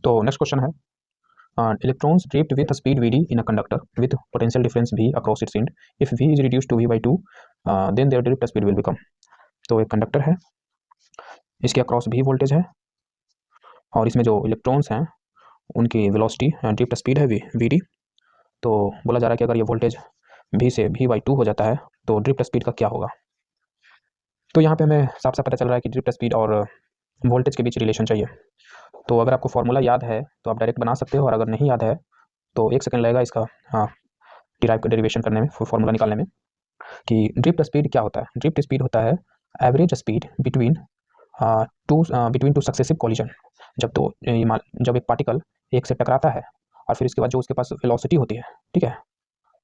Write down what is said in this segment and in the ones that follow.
तो next question है, electrons drift with speed vd in a conductor with potential difference v across its end. If v is reduced to v by 2, then their drift speed will become. तो एक conductor है, इसके across v voltage है और इसमें जो electrons हैं उनकी वेलोसिटी ड्रिफ्ट स्पीड है vd। तो बोला जा रहा है कि अगर ये वोल्टेज v से v by 2 हो जाता है तो ड्रिफ्ट स्पीड का क्या होगा। तो यहाँ पे हमें साफ साफ पता चल रहा है कि ड्रिफ्ट स्पीड और वोल्टेज के बीच रिलेशन चाहिए। तो अगर आपको फॉर्मूला याद है तो आप डायरेक्ट बना सकते हो, और अगर नहीं याद है तो 1 सेकंड लगेगा इसका डेरिवेशन करने में, फॉर्मूला निकालने में, कि ड्रिफ्ट स्पीड क्या होता है। ड्रिफ्ट स्पीड होता है average speed between two successive collision. जब एक पार्टिकल एक से टकराता है और फिर इसके बाद जो उसके पास वेलोसिटी होती है, ठीक है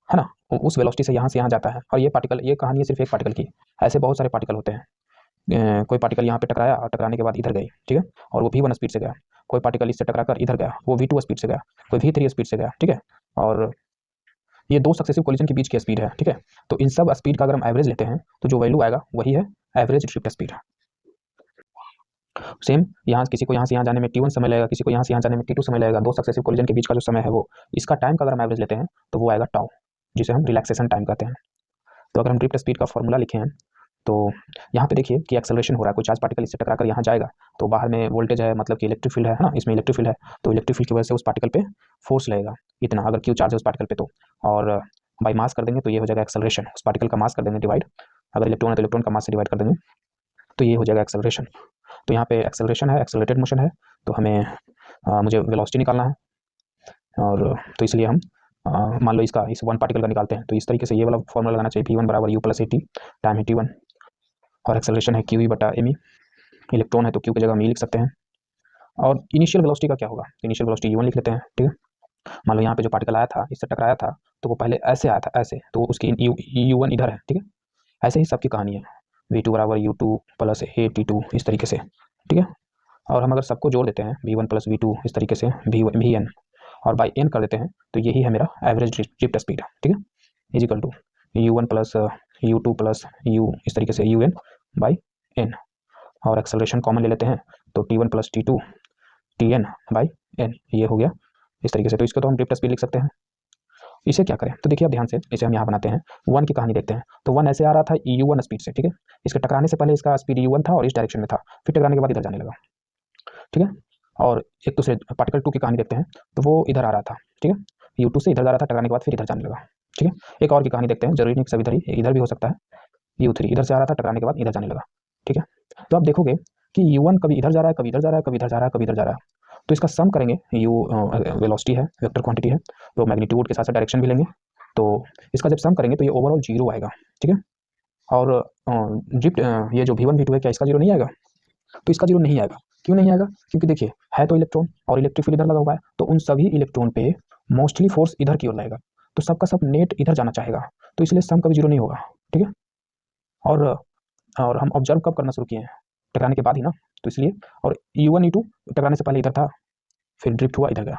ना, उस वेलोसिटी से यहाँ जाता है। और ये कहानी है सिर्फ एक पार्टिकल की, ऐसे बहुत सारे पार्टिकल होते हैं। कोई पार्टिकल यहाँ पे टकराया और टकराने के बाद इधर गई, ठीक है, और वो v1 स्पीड से गया। कोई पार्टिकल इससे टकराकर इधर गया, वो v2 स्पीड से गया। कोई v3 स्पीड से गया, ठीक है। और ये 2 सक्सेसिव कोलिजन के बीच की स्पीड है, ठीक है। तो इन सब स्पीड का अगर हम एवरेज लेते हैं तो जो वैल्यू आएगा वही है एवरेज ड्रिफ्ट स्पीड। सेम यहाँ किसी को यहाँ से यहाँ जाने में t1 समय लगेगा, किसी को यहाँ से यहाँ जाने में t2 समय लगेगा। 2 सक्सेसिव कोलिजन के बीच का जो समय है वो, इसका टाइम का अगर हम एवरेज लेते हैं तो वो आएगा टाउ, जिसे हम रिलैक्सेशन टाइम कहते हैं। तो अगर हम ड्रिफ्ट स्पीड का फॉर्मूला लिखे हैं तो यहाँ पे देखिए कि एक्सेलरेशन हो रहा है। कोई चार्ज पार्टिकल इससे टकराकर यहाँ जाएगा तो बाहर में वोल्टेज है, मतलब कि इलेक्ट्रिक फील्ड है ना, इसमें इलेक्ट्रिक फील्ड है। तो इलेक्ट्रिक फील्ड की वजह से उस पार्टिकल पे फोर्स लगेगा इतना, अगर क्यू चार्ज है उस पार्टिकल पे तो। और बाई मास कर देंगे तो ये हो जाएगा एक्सेलरेशन। उस पार्टिकल का मास कर देंगे डिवाइड, अगर इलेक्ट्रॉन है तो इलेक्ट्रॉन का मास से डिवाइड कर देंगे, तो ये हो जाएगा एक्सेलरेशन। तो यहाँ पे एक्सेलरेशन है, एक्सेलरेटेड मोशन है, तो हमें मुझे वेलोसिटी निकालना है। और तो इसलिए हम मान लो इस 1 पार्टिकल का निकालते हैं तो इस तरीके से ये वाला फॉर्मूला लगाना चाहिए, v1 बराबर u प्लस at टाइम है t1, और एक्सेलरेशन है qe बटा me। इलेक्ट्रॉन है तो q की जगह हम e लिख सकते हैं। और इनिशियल वेलोसिटी का क्या होगा, इनिशियल वेलोसिटी u1 लिख लेते हैं, ठीक है। मान लो यहाँ पे जो पार्टिकल आया था, इससे टकराया था, तो वो पहले ऐसे आया था, ऐसे, तो उसकी u1 इधर है, ठीक है। ऐसे ही सबकी कहानी है, v2 बराबर u2 प्लस at2 इस तरीके से, ठीक है। और हम अगर सबको जोड़ देते हैं v1 प्लस v2 इस तरीके से vn, और बाई n कर देते हैं तो यही है मेरा एवरेज ड्रिफ्ट स्पीड, ठीक है, is equal to u1 plus u2 plus u इस तरीके से un बाई n। और एक्सेलरेशन कॉमन ले लेते हैं तो t1 plus t2 tn by n, ये हो गया इस तरीके से। तो इसको तो हम ड्रिफ्ट स्पीड लिख सकते हैं। इसे क्या करें, तो देखिए अब ध्यान से इसे हम यहाँ बनाते हैं। 1 की कहानी देखते हैं। तो 1 ऐसे आ रहा था u1 स्पीड से, ठीक है। इसके टकराने से पहले इसका स्पीड u1 था और इस डायरेक्शन में था, फिर टकराने के बाद इधर जाने लगा, ठीक है। और एक दूसरे पार्टिकल 2 की कहानी देखते हैं, तो वो इधर आ रहा था, ठीक है, u2 से इधर जा रहा था, टकराने के बाद फिर इधर जाने लगा, ठीक है। एक और की कहानी देखते हैं, जरूरी नहीं कि सभी इधर भी हो सकता है। u3 इधर से आ रहा था, टकराने के बाद इधर जाने लगा, ठीक है। तो आप देखोगे कि u1 कभी इधर जा रहा है, कभी इधर जा रहा है, कभी इधर जा रहा है, कभी इधर जा रहा है। तो इसका सम करेंगे, u वेलोसिटी है, वेक्टर क्वांटिटी है, तो मैग्नीट्यूड के साथ साथ डायरेक्शन भी लेंगे। तो इसका जब सम करेंगे तो ये ओवरऑल 0 आएगा, ठीक है। और ड्रिफ्ट ये जो v1 v2 है, क्या इसका 0 नहीं आएगा? तो इसका 0 नहीं आएगा। क्यों नहीं आएगा? क्योंकि देखिए है तो इलेक्ट्रॉन और इलेक्ट्रिक फील्ड इधर लगा हुआ है, तो उन सभी इलेक्ट्रॉन पे मोस्टली फोर्स इधर की ओर लगेगा, तो सबका सब नेट इधर जाना चाहेगा, तो इसलिए सम कभी 0 नहीं होगा, ठीक है। और हम ऑब्जर्व कब करना शुरू किए हैं? टकराने के बाद ही ना, तो इसलिए। और u1 u2 टकराने से पहले इधर था, फिर ड्रिफ्ट हुआ इधर गया।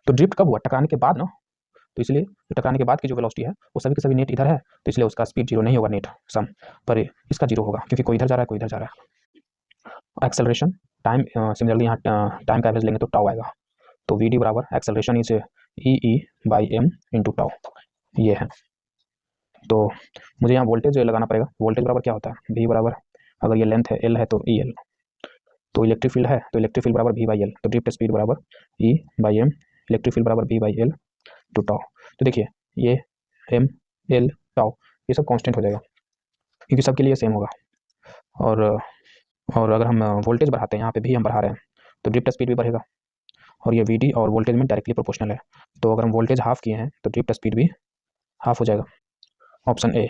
तो ड्रिफ्ट कब हुआ? टकराने के बाद ना, तो इसलिए टकराने के बाद की जो वेलोसिटी है वो सभी के सभी नेट इधर है, तो इसलिए उसका स्पीड 0 नहीं होगा नेट सम, पर इसका 0 होगा क्योंकि कोई इधर जा रहा है, कोई इधर जा रहा है। एक्सेलरेशन टाइम, सिमिलरली यहाँ टाइम का एवरेज लेंगे तो टाउ आएगा। तो वी डी बराबर acceleration is E by M into tau, ये है। तो मुझे यहाँ वोल्टेज लगाना पड़ेगा। वोल्टेज बराबर क्या होता है? वी बराबर, अगर ये लेंथ है एल है तो ई एल, तो इलेक्ट्रिक फील्ड है तो इलेक्ट्रिक फील्ड बराबर वी बाई एल, तो ड्रिफ्ट स्पीड बराबर E by M, electric field बराबर V by L to tau. तो देखिए ये एम एल टाउ ये सब कांस्टेंट हो जाएगा क्योंकि सबके लिए सेम होगा। और अगर हम वोल्टेज बढ़ाते हैं, यहाँ पे भी हम बढ़ा रहे हैं, तो ड्रिफ्ट स्पीड भी बढ़ेगा, और ये वी डी और वोल्टेज में डायरेक्टली प्रोपोर्शनल है। तो अगर हम वोल्टेज हाफ किए हैं तो ड्रिफ्ट स्पीड भी हाफ हो जाएगा, ऑप्शन ए।